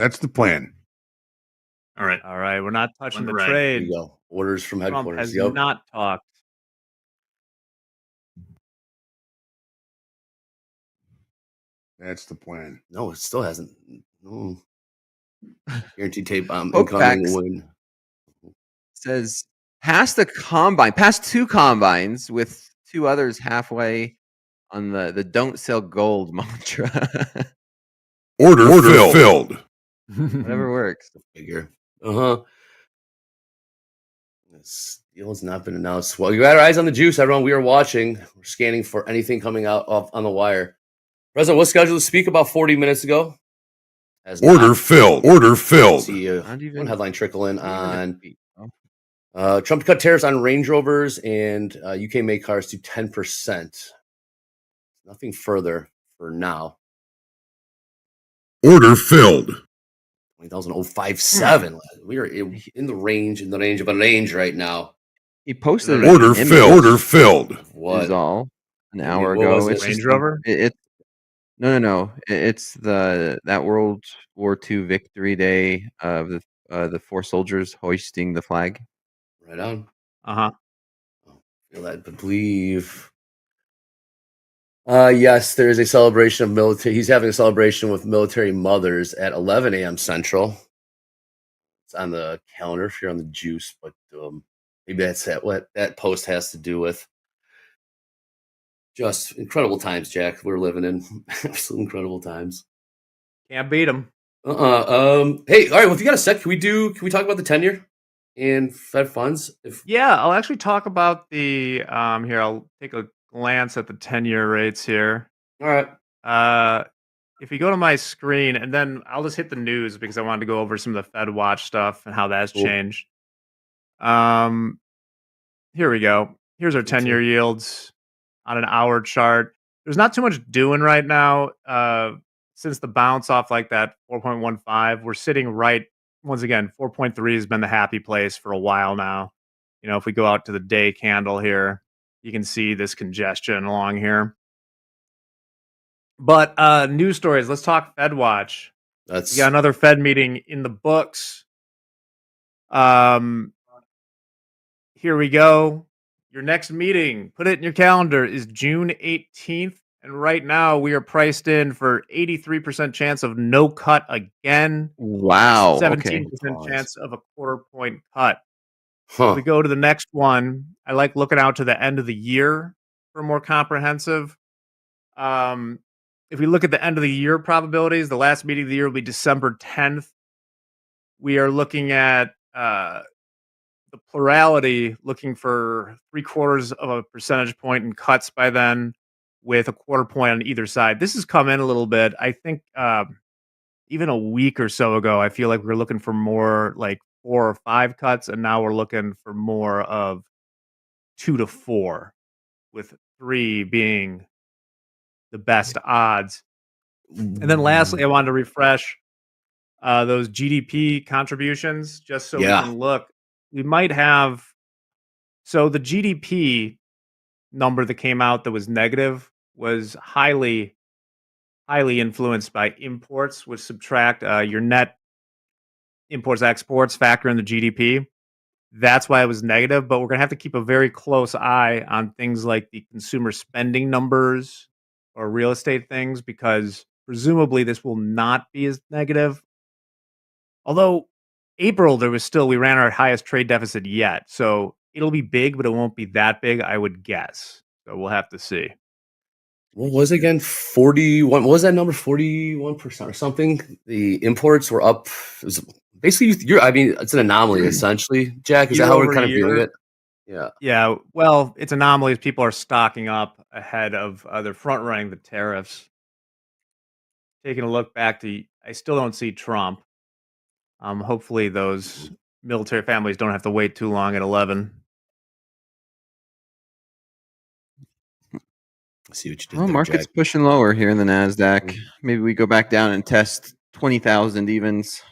That's the plan. All right. All right. We're not touching the Right. There trade. you go. Orders from Trump headquarters. has Yep. not talked. That's the plan. No, it still hasn't. No. Guaranteed tape Hopefax incoming win. says past two combines with two others halfway on the don't sell gold mantra. Order filled. Whatever works. Figure. This deal has not been announced. Well, you got our eyes on the juice, everyone. We are watching. We're scanning for anything coming out on the wire. President was scheduled to speak about 40 minutes ago. Order filled. See one headline trickle in on Trump Trump cut tariffs on Range Rovers and UK made cars to 10%. Nothing further for now. Order filled. 20,057. We are in the range of a range right now. He posted Order filled. What? Is all an hour What ago. was it? It's Range just Rover? No. It's that World War II Victory Day of the four soldiers hoisting the flag. Right on. Uh-huh. Feel that, believe. Yes, there is a celebration of military. He's having a celebration with military mothers at 11 a.m. Central. It's on the calendar if you're on the juice, but maybe that's what that post has to do with. Just incredible times, Jack. We're living in absolute incredible times. Can't beat them. Hey, all right. Well, if you got a sec, can we talk about the 10-year and Fed funds? Yeah, I'll actually talk about the here. I'll take a glance at the 10-year rates here. All right. If you go to my screen, and then I'll just hit the news because I wanted to go over some of the Fed Watch stuff and how that's changed. Here we go. Here's our 10-year yields on an hour chart. There's not too much doing right now. Since the bounce off like that 4.15, we're sitting right, once again, 4.3 has been the happy place for a while now. You know, if we go out to the day candle here, you can see this congestion along here. But news stories, let's talk Fed Watch. We got another Fed meeting in the books. Here we go. Your next meeting, put it in your calendar, is June 18th. And right now we are priced in for 83% chance of no cut again. Wow. 17% chance of a quarter point cut. If we go to the next one, I like looking out to the end of the year for more comprehensive. If we look at the end of the year probabilities, the last meeting of the year will be December 10th. We are looking at the plurality looking for 0.75 percentage point in cuts by then, with a quarter point on either side. This has come in a little bit. I think even a week or so ago, I feel like we were looking for more like 4 or 5 cuts, and now we're looking for more of 2 to 4, with 3 being the best odds. And then lastly, I wanted to refresh those GDP contributions just so we can look. We might have, so the GDP number that came out that was negative was highly influenced by imports, which subtract your net imports, exports, factor in the GDP. That's why it was negative, but we're going to have to keep a very close eye on things like the consumer spending numbers or real estate things, because presumably this will not be as negative. Although April, we ran our highest trade deficit yet. So it'll be big, but it won't be that big, I would guess. So we'll have to see. What was it again? 41. What was that number? 41% or something. The imports were up. It was basically, I mean, it's an anomaly essentially. Jack, is that how we're kind of viewing it? Yeah. Yeah. Well, it's anomalies. People are stocking up ahead of they're front running the tariffs. Taking a look back to, I still don't see Trump. Hopefully those military families don't have to wait too long at 11. I see what you did. Well, market's pushing lower here in the Nasdaq. Maybe we go back down and test 20,000 evens.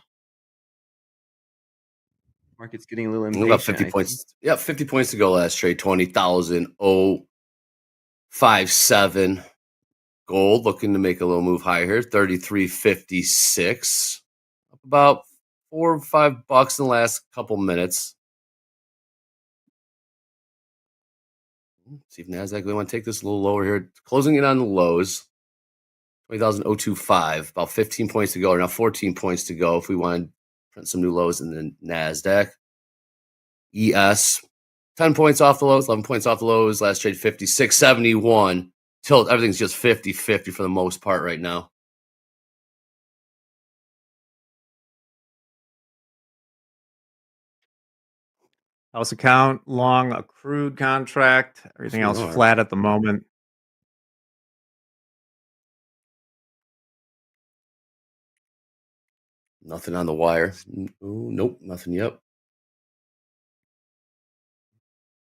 Market's getting a little impatient. About 50 points. Yeah, 50 points to go last trade. 20,057. Gold looking to make a little move higher here. 33.56. Up about $4 or $5 in the last couple minutes. See if Nasdaq, we want to take this a little lower here. Closing in on the lows. 20,025, about 15 points to go, or now 14 points to go if we want to print some new lows in the Nasdaq. ES, 10 points off the lows, 11 points off the lows. Last trade 56.71. Tilt, everything's just 50-50 for the most part right now. House account, long accrued contract. Everything else are. flat at the moment. Nothing on the wire. Ooh, nope, nothing yet.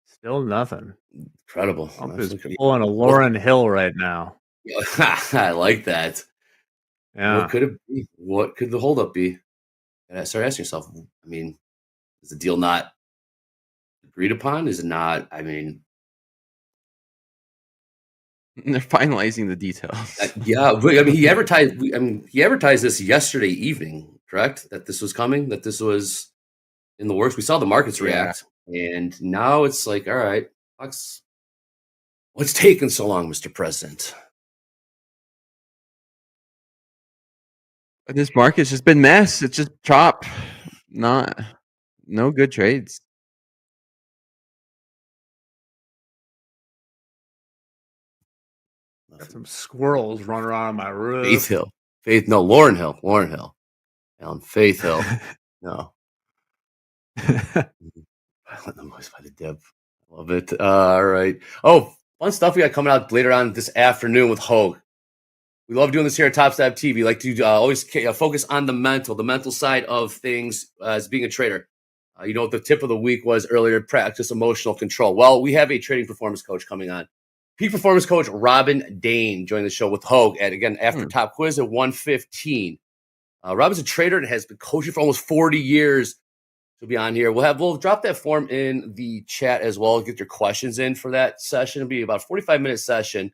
Still nothing. Incredible. Trump is Absolutely. pulling a Lauryn Hill right now. I like that. Yeah. What could it be? What could the holdup be? And I start asking yourself, I mean, is the deal not agreed upon? Is it not? I mean, They're finalizing the details. yeah. I mean, he advertised this yesterday evening, correct? That this was coming, that this was in the works. We saw the markets Yeah. react, and now it's like, all right, what's taking so long, Mr. President? But this market's just been mess. It's just chop. No good trades. Got some squirrels running around on my roof. Lauryn Hill. Alan Faith Hill. No. Violent noise by the Deb. Love it. All right. Oh, fun stuff we got coming out later on this afternoon with Hogue. We love doing this here at TopStep TV. Like to always focus on the mental side of things as being a trader. You know what the tip of the week was earlier, practice emotional control. Well, we have a trading performance coach coming on. Peak performance coach Robin Dane joined the show with Hogue at, again, after top quiz at 1:15. Robin's a trader and has been coaching for almost 40 years. She'll be on here. We'll drop that form in the chat as well. Get your questions in for that session. It'll be about a 45-minute session.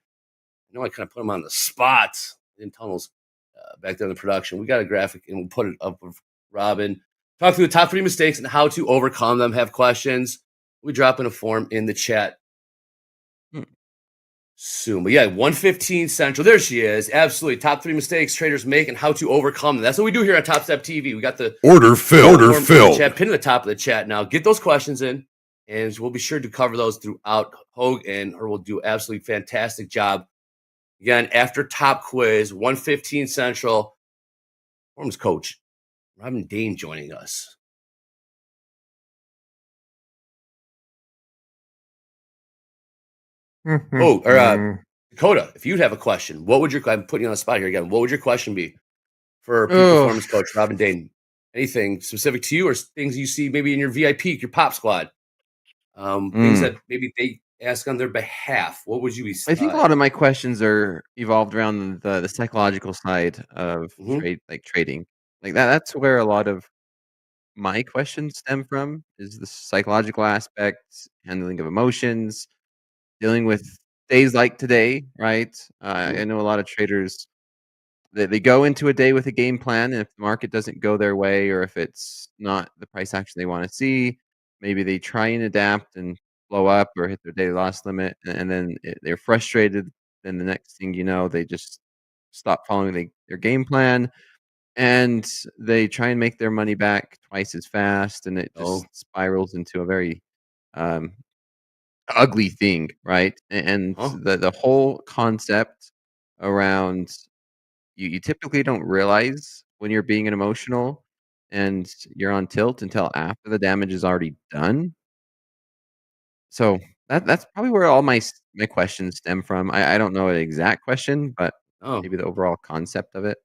I know I kind of put them on the spot in tunnels back there in the production. We got a graphic and we'll put it up with Robin. Talk through the top 3 mistakes and how to overcome them. Have questions. We drop in a form in the chat soon. But yeah, 1:15 Central. There she is. Absolutely. Top 3 mistakes traders make and how to overcome them. That's what we do here at TopStep TV. We got the order filled. Chat, pin at the top of the chat now. Get those questions in, and we'll be sure to cover those throughout. Hogue and her will do absolutely fantastic job. Again, after top quiz, 1:15 Central. Performance coach Robin Dane joining us. Dakota, if you'd have a question, what would I'm putting you on the spot here again. What would your question be for peak performance coach Robin Dane? Anything specific to you or things you see maybe in your VIP, your pop squad? Things that maybe they ask on their behalf. What would you be? I think a lot of my questions are evolved around the psychological side of trading. Like that's where a lot of my questions stem from, is the psychological aspects, handling of emotions, dealing with days like today, right? I know a lot of traders, they go into a day with a game plan, and if the market doesn't go their way, or if it's not the price action they want to see, maybe they try and adapt and blow up or hit their daily loss limit, and then they're frustrated. Then the next thing you know, they just stop following their game plan, and they try and make their money back twice as fast, and it just spirals into a very ugly thing, right? And the whole concept around you typically don't realize when you're being an emotional and you're on tilt until after the damage is already done. So that's probably where all my questions stem from. I don't know an exact question, but maybe the overall concept of it.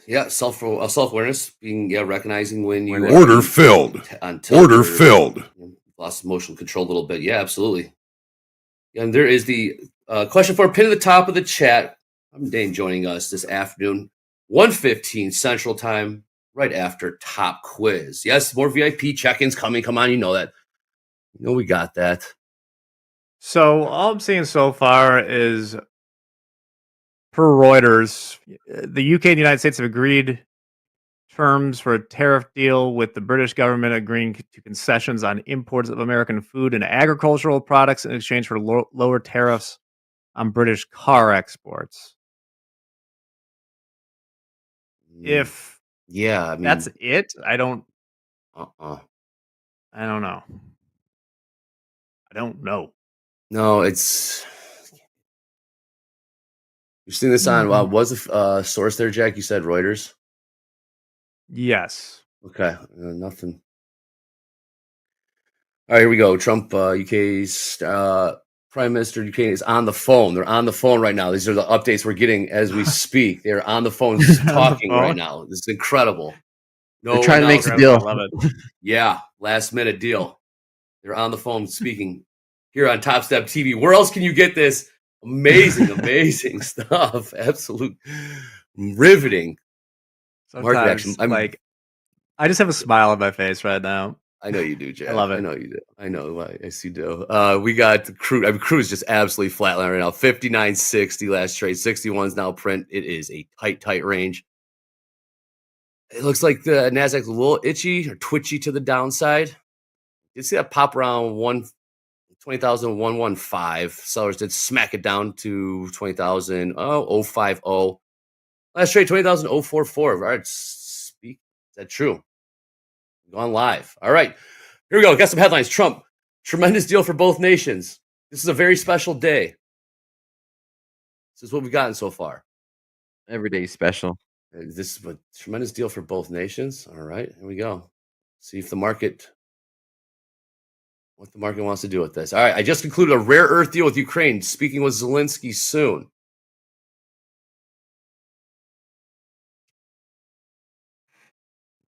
Yeah, self-awareness, being recognizing when you order filled. Order filled. Lost emotional control a little bit. Yeah, absolutely. And there is the question for a pin at the top of the chat. I'm Dane joining us this afternoon, 1:15 Central Time, right after top quiz. Yes, more VIP check-ins coming. Come on, you know that. You know we got that. So all I'm seeing so far is, per Reuters, the UK and the United States have agreed terms for a tariff deal with the British government agreeing to concessions on imports of American food and agricultural products in exchange for lower tariffs on British car exports. If Yeah, I mean, that's it, I don't uh-uh. I don't know. I don't know. No, it's. You've seen this on. Was the source there, Jack? You said Reuters. Yes. Okay, nothing. All right, here we go. Trump, UK's Prime Minister UK is on the phone. They're on the phone right now. These are the updates we're getting as we speak. They're on the phone talking right now. This is incredible. No, they're trying to make a deal. I love it. Yeah, last minute deal. They're on the phone speaking here on Top Step TV. Where else can you get this? Amazing, amazing stuff. Absolute riveting. Sometimes, like, I just have a smile on my face right now. I know you do, Jack. I love it. I know you do. I know. I see you do. We got the crude. I mean, crude is just absolutely flatline right now. 59.60 last trade. 61 is now print. It is a tight range. It looks like the Nasdaq's a little itchy or twitchy to the downside. You see that pop around 20,115. Sellers did smack it down to 20,050. Last trade 20,044. All right, speak. Is that true? Gone live. All right, here we go. Got some headlines. Trump, tremendous deal for both nations. This is a very special day. This is what we've gotten so far. Every day special. This is a tremendous deal for both nations. All right, here we go. See if the market, what the market wants to do with this. All right, I just concluded a rare earth deal with Ukraine. Speaking with Zelensky soon.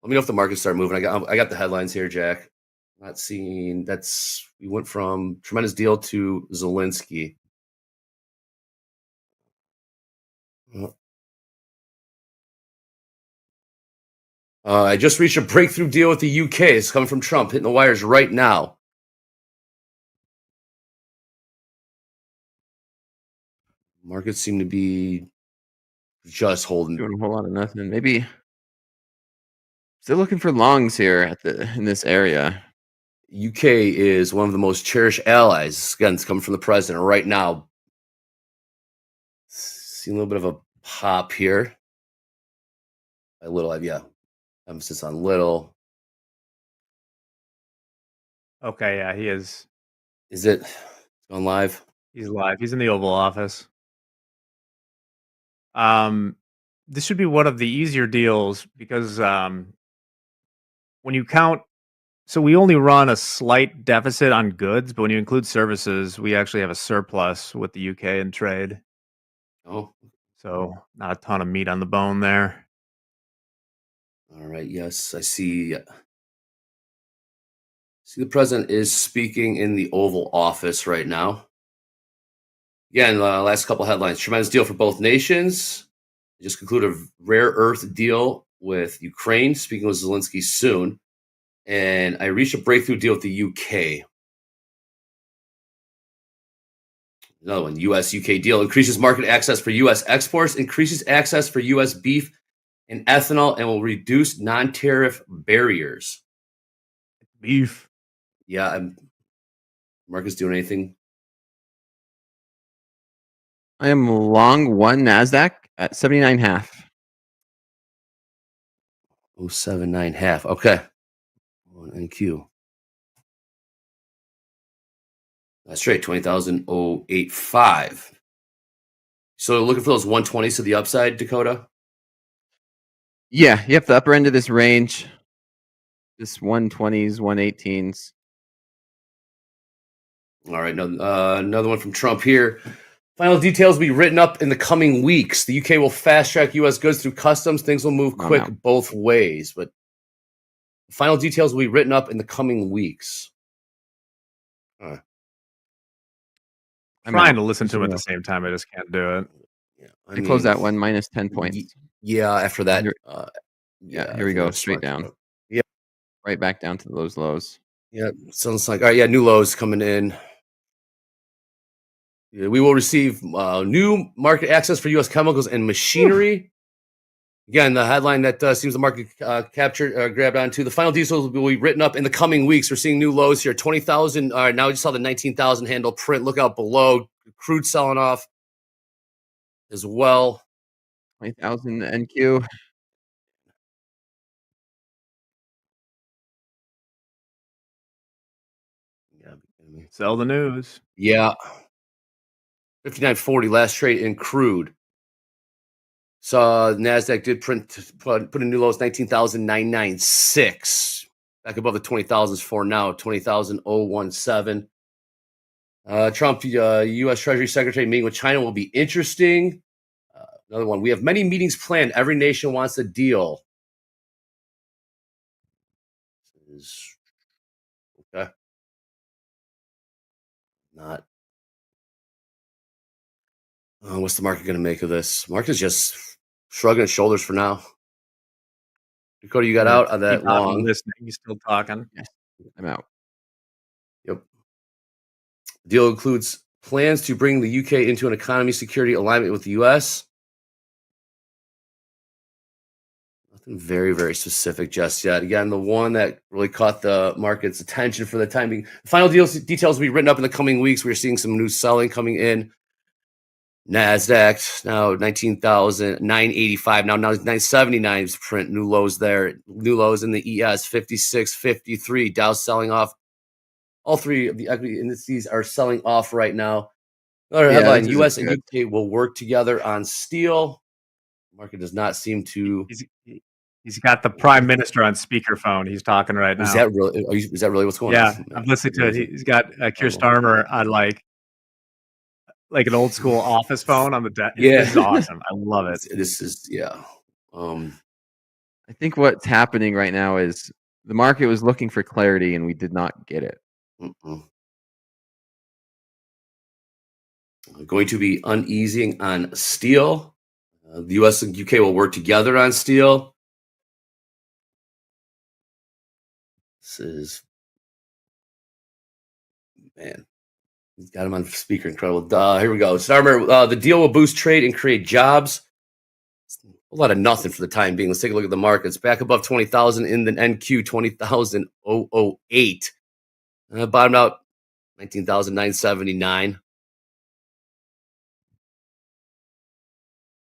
Let me know if the markets start moving. I got the headlines here, Jack. Not seeing. We went from tremendous deal to Zelensky. I just reached a breakthrough deal with the UK. It's coming from Trump, hitting the wires right now. Markets seem to be just holding. Doing a whole lot of nothing. Maybe still looking for longs here in this area. UK is one of the most cherished allies. Again, it's coming from the president right now. See a little bit of a pop here. A little, yeah. Emphasis on little. Okay, yeah, he is. Is it on live? He's live. He's in the Oval Office. This should be one of the easier deals because when you count, so we only run a slight deficit on goods, but when you include services, we actually have a surplus with the UK in trade. Oh, so not a ton of meat on the bone there. All right. Yes, I see. See, the president is speaking in the Oval Office right now. Again, last couple headlines. Tremendous deal for both nations. Just concluded a rare earth deal with Ukraine. Speaking with Zelensky soon. And I reached a breakthrough deal with the UK. Another one, US-UK deal. Increases market access for US exports. Increases access for US beef and ethanol and will reduce non-tariff barriers. Beef. Yeah, Marcus doing anything? I am long one Nasdaq at 79.5. 079.5. Okay. NQ. That's straight. 20,085. So looking for those 120s to the upside, Dakota? Yeah, yep, the upper end of this range. This 120s, 118s. All right, another one from Trump here. Final details will be written up in the coming weeks. The UK will fast track US goods through customs. Things will move quick both ways, but final details will be written up in the coming weeks. I'm trying to listen to him at the same time. I just can't do it. Yeah, I close that one minus 10 points. Yeah, after that. Here we go, straight down. Yeah. Right back down to those lows. Yeah, sounds like, all right, yeah, new lows coming in. Yeah, we will receive new market access for U.S. chemicals and machinery. Again, the headline that seems the market grabbed onto, the final details will be written up in the coming weeks. We're seeing new lows here, 20,000. All right, now we just saw the 19,000 handle print. Look out below. Crude selling off as well. 20,000 NQ. Yeah, Sell the news. yeah. 59.40 last trade in crude. So Nasdaq did put a new low. It's 19,996. Back above the 20,000s for now. 20,017. Trump, U.S. Treasury Secretary meeting with China will be interesting. Another one. We have many meetings planned. Every nation wants a deal. Okay. Not. What's the market going to make of this? Market's just shrugging its shoulders for now. Dakota, you got out on that long. Listening. He's still talking. Yes, I'm out. Yep. The deal includes plans to bring the UK into an economy security alignment with the US. Nothing very, very specific just yet. Again, the one that really caught the market's attention for the time being. The final details will be written up in the coming weeks. We're seeing some new selling coming in. Nasdaq now 19,985. Now 979 is print. New lows there. New lows in the ES 56.53. Dow selling off. All three of the equity indices are selling off right now. Another headline: U.S. and UK will work together on steel. The market does not seem to. He's got the prime minister on speakerphone. He's talking right now. Is that really? Is that really what's going on? Yeah, I'm listening to it. He's got Keir Starmer on like an old school office phone on the desk. Yeah, this is awesome. I love it. This is I think what's happening right now is the market was looking for clarity and we did not get it. Going to be uneasing on steel. The U.S. and UK will work together on steel. This is, man, he's got him on speaker. Incredible. Here we go. Starmer, the deal will boost trade and create jobs. A lot of nothing for the time being. Let's take a look at the markets. Back above 20,000 in the NQ, 20,008. Bottomed out 19,979.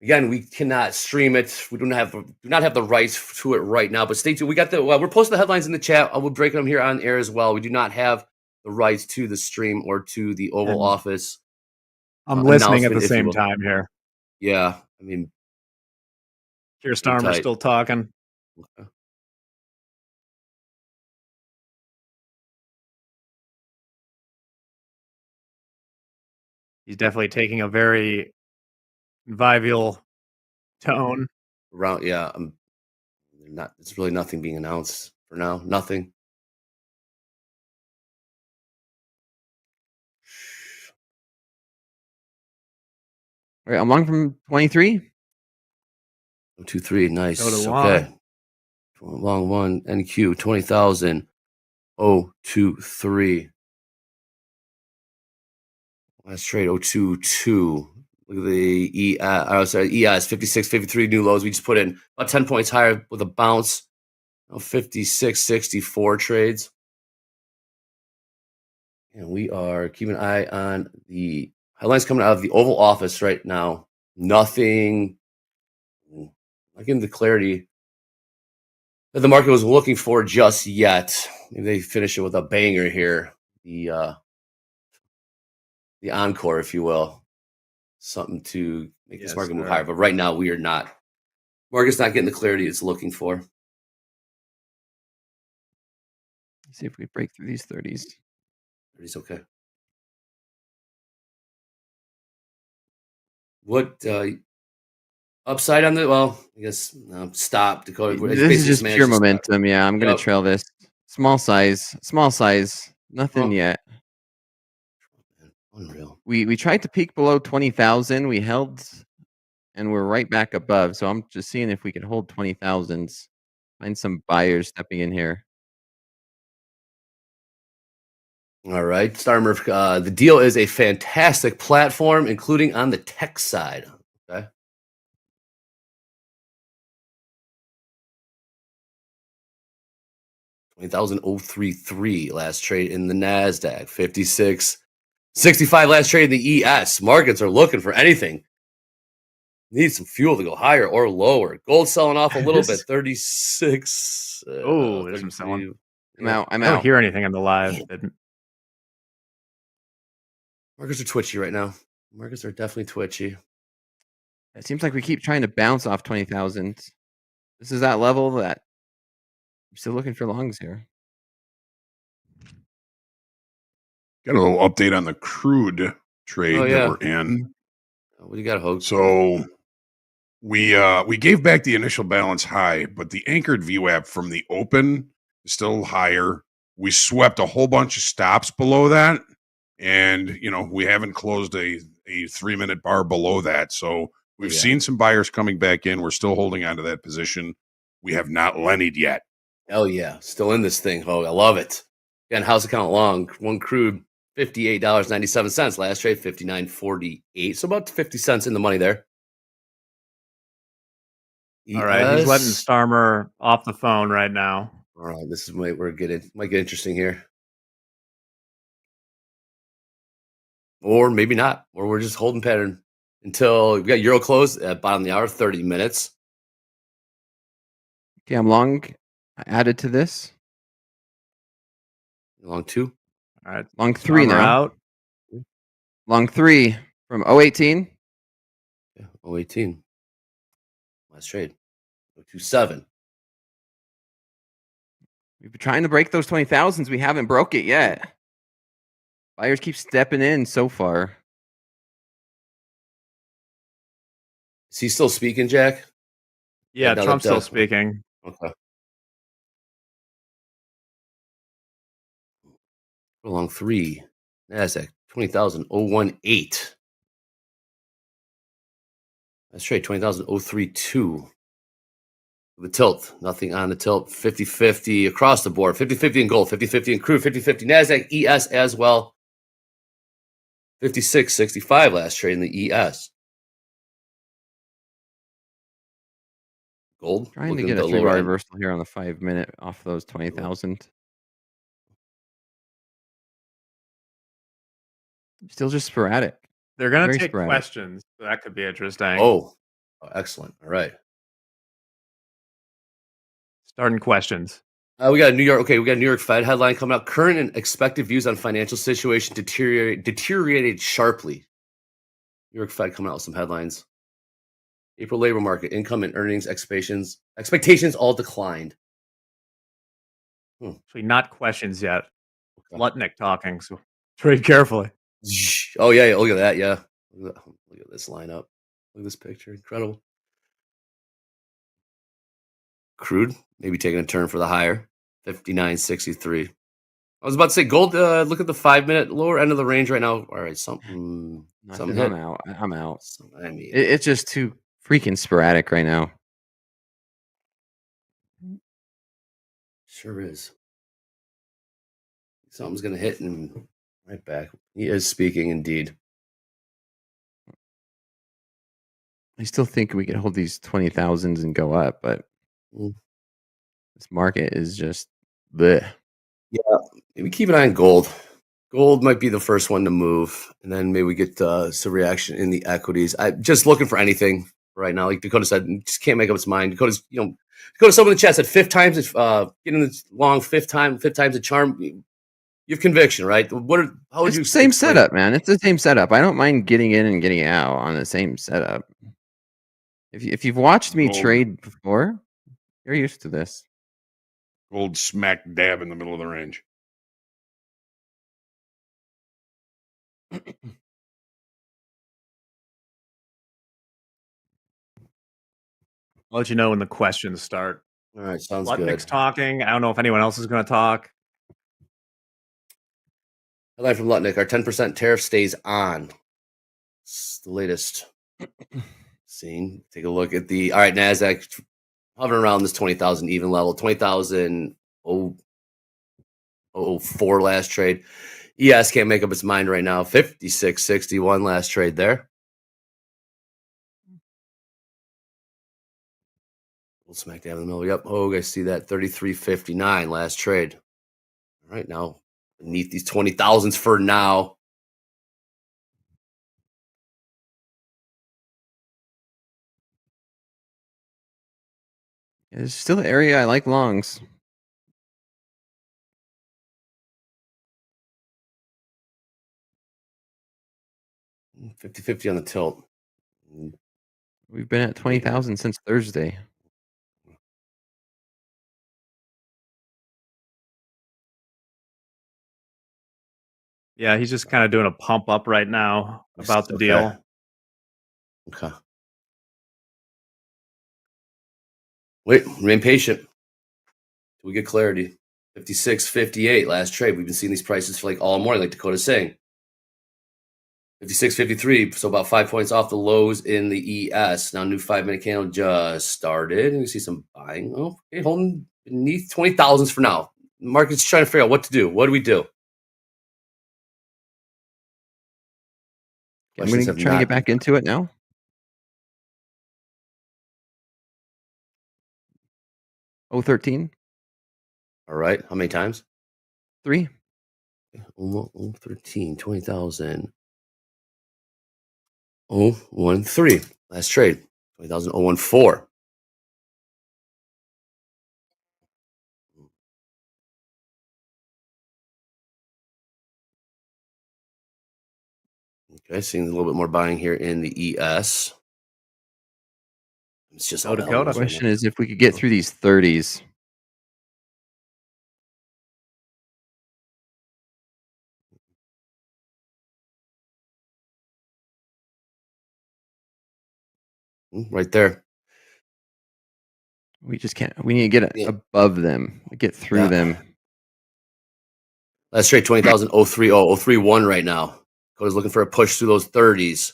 Again, we cannot stream it. We do not have the rights to it right now. But stay tuned. We got we're posting the headlines in the chat. I will break them here on air as well. We do not have the rights to the stream or to the Oval Office. I'm listening at the same time here. Yeah, I mean, Keir Starmer still talking. Okay. He's definitely taking a very convivial tone. It's really nothing being announced for now. Nothing. All right, I'm long from 23. 2-3, nice. Okay. Long one, NQ 20,023. Last trade 022. Look at the ES 56.53 new lows. We just put in about 10 points higher with a bounce. 56.64 trades. And we are keeping an eye on the headlines coming out of the Oval Office right now. Nothing. Not getting the clarity that the market was looking for just yet. Maybe they finish it with a banger here. The encore, if you will. Something to make this market move higher. But right now, we are not. Market's not getting the clarity it's looking for. Let's see if we break through these 30s. 30s, okay. What upside on the? Well, I guess stop, Dakota. This is just pure momentum. Yeah, I'm going to trail this. Small size. Nothing yet. Unreal. We tried to peak below 20,000. We held, and we're right back above. So I'm just seeing if we could hold 20,000s. Find some buyers stepping in here. All right, Starmer. The deal is a fantastic platform, including on the tech side. Okay. 20,033 last trade in the Nasdaq. 56.65 last trade in the ES. Markets are looking for anything. Need some fuel to go higher or lower. Gold selling off a little bit. 36. Oh, there's some selling. I'm out. I don't hear anything on the live. Markets are twitchy right now. Markets are definitely twitchy. It seems like we keep trying to bounce off 20,000. This is that level that I'm still looking for longs here. Got a little update on the crude trade that we're in. What do you got, Hogue? So we gave back the initial balance high, but the anchored VWAP from the open is still higher. We swept a whole bunch of stops below that, and we haven't closed a 3-minute bar below that. So we've seen some buyers coming back in. We're still holding on to that position. We have not lennied yet. Hell yeah, still in this thing, Hogue. I love it. Again, house account long, one crude, $58.97. Last trade, $59.48. So about 50 cents in the money there. All right, he's letting Starmer off the phone right now. All right, this is might get interesting here, or maybe not, or we're just holding pattern until we got Euro close at bottom of the hour, 30 minutes. Okay, I'm long. I added to this. Long 2. All right, long 3 now. Out. Long 3 from 018. Yeah, 018. Last trade. 027. We've been trying to break those 20,000s. We haven't broke it yet. Buyers keep stepping in so far. Is he still speaking, Jack? Yeah, Trump's still speaking. Okay. Long 3. Nasdaq 20,018. That's trade 20,032. The tilt, nothing on the tilt. 50-50 across the board. 50-50 in gold, 50-50 in crude, 50-50 Nasdaq, ES as well. 56.65 last trade in the ES. Gold. Trying to get a 3-bar reversal here on the 5-minute off those 20,000. Still just sporadic. They're going to take questions. So that could be interesting. Oh, excellent. All right. Starting questions. We got a New York. Okay, we got a New York Fed headline coming out. Current and expected views on financial situation deteriorated sharply. New York Fed coming out with some headlines. April labor market, income and earnings expectations all declined. Actually, not questions yet. Okay. Lutnick talking, so trade carefully. Oh yeah, look at that. Yeah, look at this lineup. Look at this picture. Incredible. Crude maybe taking a turn for the higher. 59.63. I was about to say gold. Look at the 5-minute lower end of the range right now. All right, something I'm out. I'm out. I mean, it's just too freaking sporadic right now. Sure is. Something's gonna hit and right back. He is speaking indeed. I still think we can hold these 20,000s and go up, but this market is just bleh. Yeah, maybe keep an eye on gold. Gold might be the first one to move, and then maybe we get some reaction in the equities. I'm just looking for anything right now. Like Dakota said, just can't make up its mind. Dakota's, Dakota, someone in the chat said 5th times it's getting this long 5th time's a charm. You have conviction, right? How would it's you? The same setup, man. It's the same setup. I don't mind getting in and getting out on the same setup. If you've watched me trade before, you're used to this. Gold smack dab in the middle of the range. I'll let you know when the questions start. All right, sounds Lutnick's good. talking. I don't know if anyone else is going to talk. Headline from Lutnick: our 10% tariff stays on. It's the latest scene. Take a look at the Nasdaq hovering around this 20,000 even level. 20,004 last trade. ES can't make up its mind right now. 56.61 last trade there. Smack dab in the middle. Yep. Oh, I see that 33.59 last trade. All right, now beneath these 20,000s for now. There's still an area I like longs. Mm, 50-50 on the tilt. We've been at 20,000 since Thursday. Yeah, he's just kind of doing a pump up right now about the deal. Okay. Wait, remain patient. Till we get clarity. 56.58 last trade. We've been seeing these prices for like all morning, like Dakota's saying. 56.53, so about 5 points off the lows in the ES. Now, new 5-minute candle just started, and you see some buying. Oh, okay, holding beneath 20,000s for now. Market's trying to figure out what to do. What do we do? I'm going to try to get back into it now. Oh, 13. All right. How many times? 3. 13, 20,000. 013. Last trade. 20,000, 014. Okay, seeing a little bit more buying here in the ES. It's just Dakota. The question is if we could get through these 30s. Right there. We just can't. We need to get above them, get through them. Last trade, 20,000, 030, 031 right now. Dakota's looking for a push through those 30s.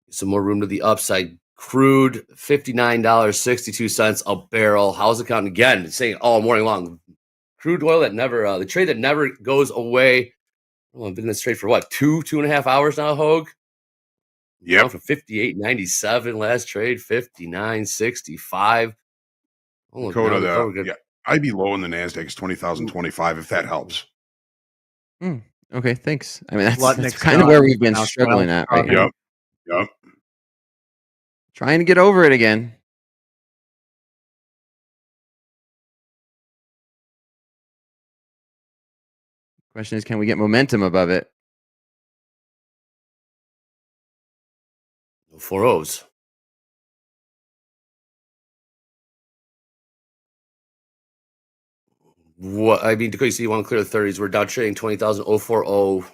Some more room to the upside. Crude, $59.62 a barrel. How's it counting again? It's saying all morning long. Crude oil that never, the trade that never goes away. Well, I've been in this trade for what, 2.5 hours now, Hogue? Yeah. From 58.97 last trade, 59.65. Oh, Dakota, yeah, I'd be low in the Nasdaq is 20,025 if that helps. Okay, thanks. I mean, that's kind of where we've been struggling at right here. Yep. Trying to get over it again. Question is, can we get momentum above it? No 4-0s. What I mean, Dakota, you want to clear the 30s. We're down trading 20,040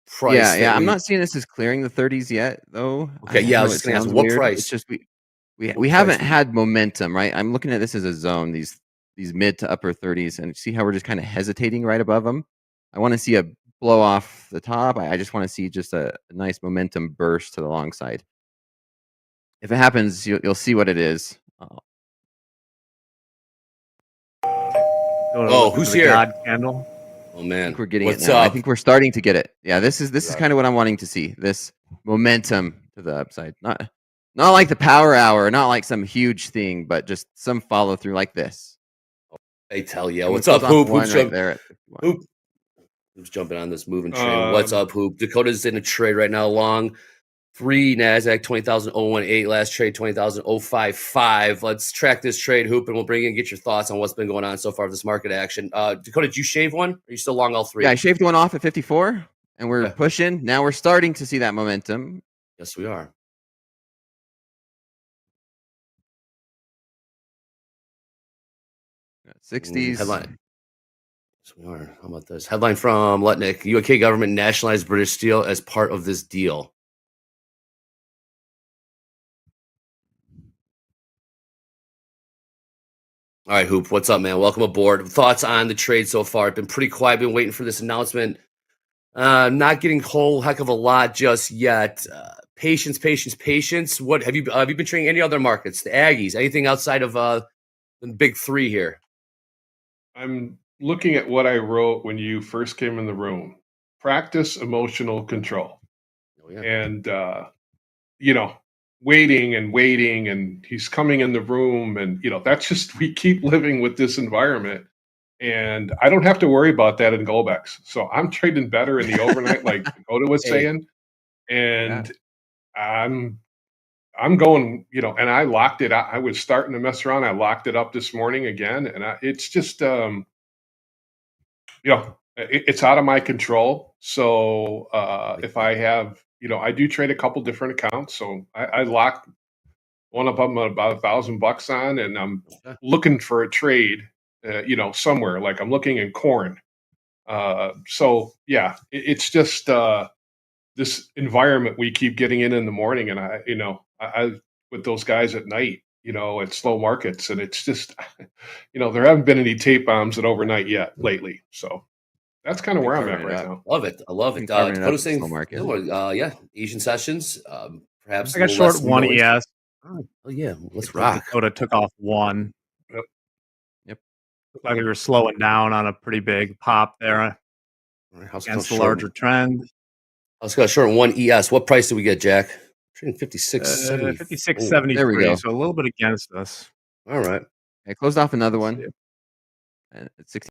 price. Yeah. I'm not seeing this as clearing the 30s yet, though. Okay, I was just going to ask, what price? It's just we haven't had momentum, right? I'm looking at this as a zone, these mid to upper 30s, and see how we're just kind of hesitating right above them. I want to see a blow off the top. I just want to see just a nice momentum burst to the long side. If it happens, you'll see what it is. Who's here? God candle. Oh man, I think we're getting What's it now. up? I think we're starting to get it. Yeah, this is kind of what I'm wanting to see. This momentum to the upside. Not like the power hour, not like some huge thing, but just some follow through like this. Hey, tell you. What's up, Hoop? Hoop's right there at 51. Hoop. Who's jumping on this moving train? What's up, Hoop? Dakota's in a trade right now. Long 3 Nasdaq 20,018 last trade 20,055. Let's track this trade, Hoop, and we'll bring in get your thoughts on what's been going on so far with this market action. Dakota, did you shave one? Or are you still long all 3? Yeah, I shaved one off at 54, and we're pushing. Now we're starting to see that momentum. Yes, we are. Got 60s. Headline. Yes, we are. How about this? Headline from Lutnick. UK government nationalized British Steel as part of this deal. All right, Hoop, what's up, man? Welcome aboard. Thoughts on the trade so far? It's been pretty quiet. Been waiting for this announcement. Not getting a whole heck of a lot just yet. Patience. What have you been trading any other markets? The Aggies? Anything outside of the big 3 here? I'm looking at what I wrote when you first came in the room. Practice emotional control. Oh, yeah. And waiting and waiting, and he's coming in the room, and that's just, we keep living with this environment, and I don't have to worry about that in Golbex. So I'm trading better in the overnight, like Dakota was saying, and I'm going, and I locked it out. I was starting to mess around. I locked it up this morning again, and it's just, it's out of my control. So if I have, I do trade a couple different accounts. So I locked one of them about $1,000 on, and I'm looking for a trade, somewhere. Like I'm looking in corn. So yeah, it's just this environment we keep getting in the morning, and I with those guys at night, at slow markets, and it's just, there haven't been any tape bombs at overnight yet lately. So that's kind of where I'm at right now. Love it. I love it. Dakota's saying, yeah, Asian sessions. Perhaps I got short one ES. Oh yeah, let's rock. Dakota took off one. Yep. Looked like we were slowing down on a pretty big pop there against the larger trend. Let's go short one ES. What price did we get, Jack? Trading 56.70. 56.73. There we go. So a little bit against us. All right. I closed off another one at 60.